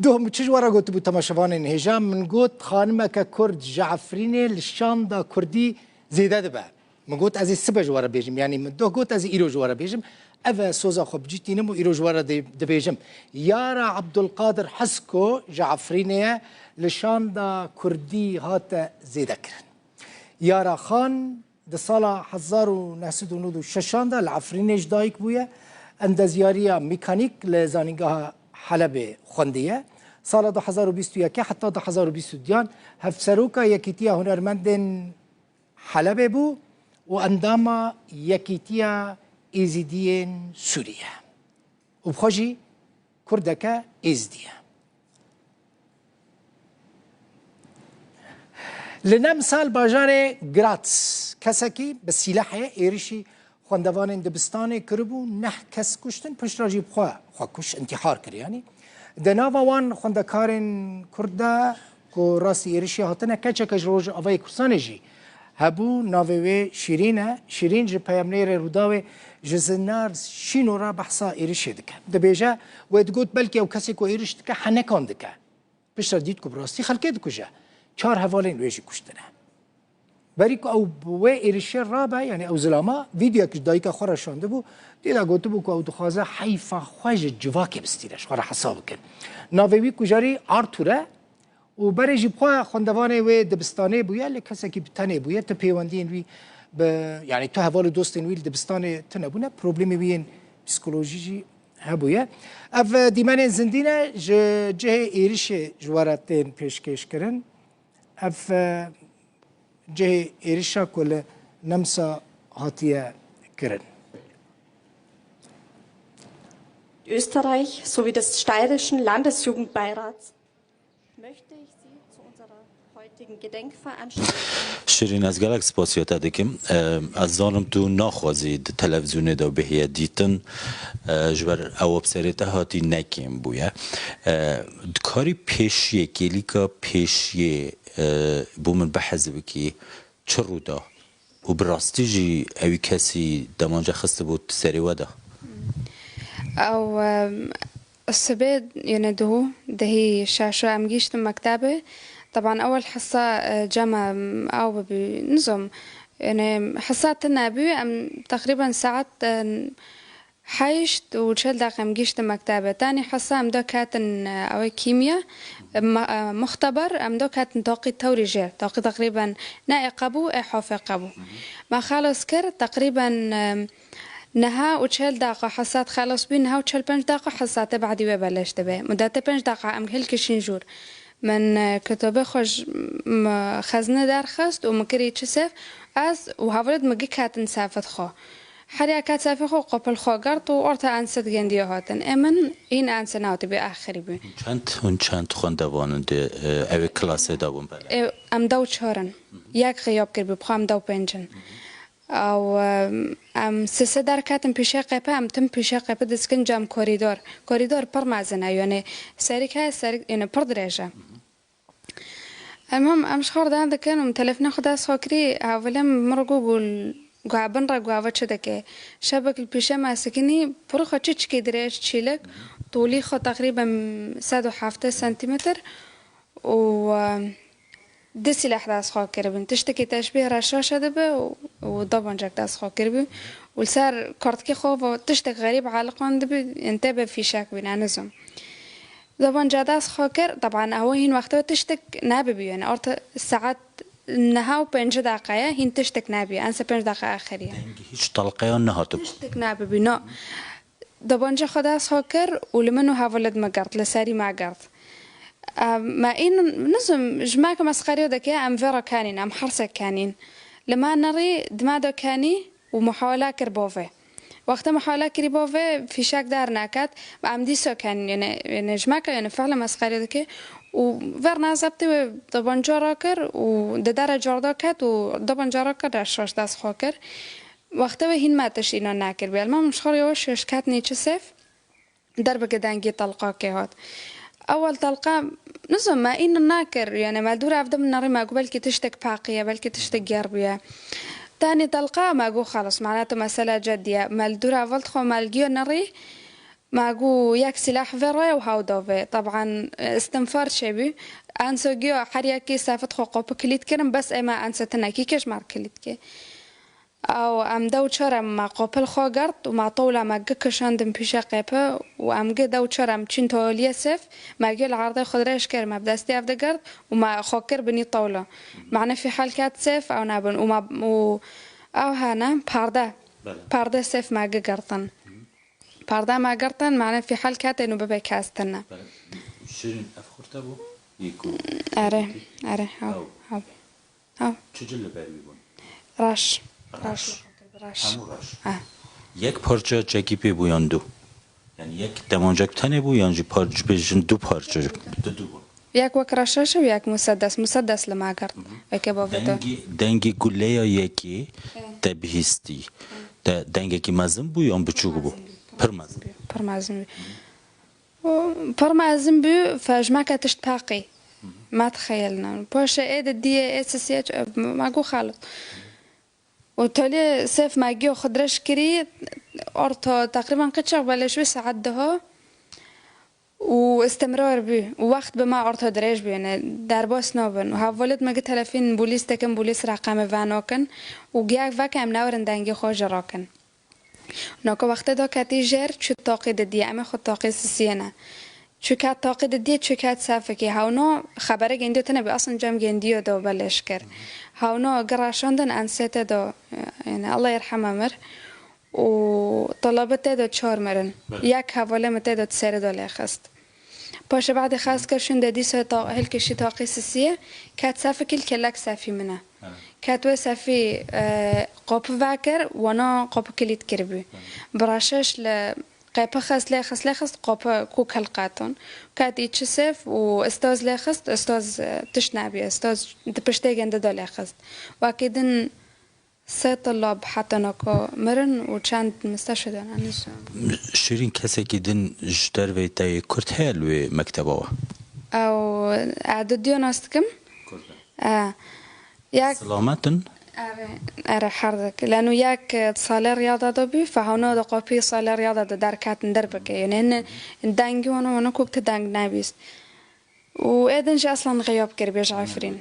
دوم چجوارا گوت بو تماشاوان هجام من گوت خانم که کرد جعفرینه لشاندا کردی زیده دبه من گوت از سبه جوارا بیجم یعنی من دو گوت از ایرو جوارا بیجم اوه سوزا خب جیتی نمو ایرو جوارا دبیجم یارا عبدالقادر حسکو جعفرینه لشاندا کردی هات زیده کرن یارا خان ده سال 1996 دا العفرینش دایک بویه اندازیاریا میکانیک لزانیگاه حلب خوندیه سال 2021 حتی 2022 هفسروکا یکیتیا هنرمندن حلب بو و انداما یکیتیا ایزیدین سوریه و بخوشی کردکا ایزدیه لنم سال باجار گراتس کسکی به سلاح ایرشی خواندوان دبستان کربو نه کس کشتن پشت راجی بخوا کش انتحار کر یعنی دناوا وان خواندکارن کرده که راستی ایرشی هاتنه کچکش روز آوای کرسانه جی هبو ناوه شیرین جی پیامنیر روداوه جزنار شینو را بحثا ایرشی دکه دبیجه و ادگوت بلکه او کسی که ایرش دکه حنکان دکه پشت را دید که براستی خلقه دکجه 4 حوالین ویجی کشتنه بریک او بوه ایرشی رابع یعنی او زلاما ویدیو که دایکا خورا شونده بو دیده گوته بو که او دخوازه حیفا خواج جواکه بستیرش خورا حساب کن ناویوی کجاری آرتوره و بری جبخواه خوندوانه و دبستانه بویه لکسه که بتنه بویه تا پیواندین وی یعنی تو حوال دوستین ویل دبستانه تنه بونه پروبلیمی وین پسیکولوژی جی هبویه اف دیمن زندینه جه ایرش جوارتین پیشکش کرن اف جه ایرشا کل نمسا هاتیه کرن. Österreich sowie des Steirischen Landesjugendbeirats möchte ich Sie zu unserer heutigen Gedenkveranstaltung. شیرین از گلک سپاسیات دکم از دانم تو نخوازید تلویزیون دو بهیه دیتن جبر او بسریت هاتی نکیم بویه کاری پیشیه گلیکا پیشیه بومن بحث بکی چه رو دا و براستی جی اوی کسی دمانجا خسته بود سری وده او السبب يعني ده هي شاشة أم جيشت مكتبة طبعا أول حصة جمع أو بنظم يعني حصات النبي أم تقريبا ساعة حيشت وشل دقيقة أم جيشت مكتبة تاني حصة أم دو كاتن أو كيمياء مختبر أم دو كاتن توقي توريجير توقي تقريبا نائي قبو أي حوفي قبو ما خالص كر تقريبا نها وشل دقيقة حصات خلاص بين نها وشل 5 دقيقة حصات بعدي وبلش تبع مدة 5 دقيقة أم هل كشين جور من كتابه خوش خزنه درخست ومكري تشسف از وهاولد مجي كاتن سافت خو حريا كات سافت خو قبل خو قرط وأرتا أنست جنديه هاتن أمن إن أنس ناوتي بآخري بي چند خوندوان ده اوی کلاسه داون بله ام دو چهارن یک غیاب کرد بخوام دو پنجن او ام سه در کاتم پیشه قپه ام تم پیشه قپه دسکن جام کوریدور پر مازنه یعنی سریکه یعنی پر درجه المهم امش خورد عندك كانوا تلفنا خدا سوكري اولا مرقو قول قابن رقوا وشدك شبك البيشة ماسكني بروخة تشكي دريش تشيلك طولي خو تقريبا 1.7 سنتيمتر و دسي الأحداث خاكر بن تشتكي تشبيه رشاشة دبه وضبان جاك داس خاكر بن والسار كارتكي خوف وتشتك غريب عالقان دبه انتبه في شاك بين عنزم ضبان جاداس خاكر طبعا هو هين وقتها تشتك نابي بي يعني أرت الساعات نها وبنج دقيقة هين تشتك نابي أنسى 5 دقيقة آخرية هیچ طلقه نهاتب تشتك نابي بي نو ضبان جا خداس خاكر ولمنو هاولد ما قرط لساري ما قرط ما إن نظم جماعة مسخريو دكيا أم فيرا كانين أم حرسة كانين لما نري دمادو كاني ومحاولة كربوفي وقت محاولة كربوفي في شاك دار ناكات أم ديسو كان يعني جماعة يعني فعلا مسخريو دكيا وفرنا زبطي طبعا جاراكر وددار جارداكات وطبعا جاراكر عشاش داس خاكر وقتها هين ما تشينو ناكر بيالما مشخريوش يشكاتني تشسف درب قدانجي طلقا كيهات أول طلقة نظم ما إنه ناكر يعني ما دور أفضل من ناري ما قبل كي تشتك باقية بل كي تشتك جربية تاني طلقة ما قو خلص معناته مسألة جدية ما الدور أفضل خو ما الجيو ناري معقو يك سلاح فرا وهاو دوفي طبعا استنفار شبي انسو جيو حريكي سافت خو قوب كليت كرم بس اما انستنا كي كش مار كليت كي او ام دو چرم ما قوبل خو گرد و ما طولا ما گکشاندم پیش قیپه و ام گه دو چرم چین تولی سف ما گل عرضه خضرش کر ما بدستی افده گرد و ما خوکر بني طولا معنا في حال كات سف او نابن و ما او هانا پارده سف ما گرتن پارده ما گرتن معنا في حال كات انو ببي كاستنا شيرين افخرت ابو يكو اره هاو چجل بری بون راش همون راش یک پارچه چکی پی بویان دو یعنی یک دمانجک تنه بو یعنی پارچه بیشن دو پارچه دو بو یک وک راشش و یک مسدس لما کرد اگه با ویدو دنگی گله یا یکی تبهیستی دنگی که مزم بو یا بچوک بو پر مزم بو فجمع کتشت باقی ما تخيلنا باش ايد دي اساسيات ما جو خالص وتالي سيف ما جيو خضرش كري أرتا تقريبا قد شغل شوي ساعدها واستمرار بي ووقت بما أرتا دريج بي يعني درباس نابن وهاولد ما قلت هلفين بوليس تكن بوليس رقم فانوكن وجيك فاك ام نورن دنگي خوش راكن ناكو وقت دا كاتي جير شو تاقيد دي اما خود تاقيد سينا شو كات تاقيد دي شو كات سافكي هاونا خبره جندو تنبي اصلا جام جنديو دو بلش كر هاونا قراشاندن انسيته دو يعني الله يرحمه مر وطلبته دو چهار مرن یک حواله مته دو تسر دو لخست باشه بعد خاص كرشن دي سو تا هلكشي تاقي سسيه كات سافكي الكلك سافي منه كات وسافي قوب فاكر وانا قوب كليت كربي براشش ل قيبة خاص لخست قوبة كوك هلقاتون كات يتشسف واستاذ لخست استاذ تشنابي استاذ دبشتاقن دو لخست واكيدن سه طلاب حتى ناكو مرن وچند مستشفى انسو شيرين كسا كيدن جدر ويتاي كرت هالوي مكتبه او عدد ديو ناستكم ياك سلامتن اره حردك لانه ياك صالة رياضة دبي فهنا دقابي صالة رياضة دركات ندربك يعني هن دانجي وانا كوبت دانج نابيس وإذن جي أصلا غياب كربيج عفرين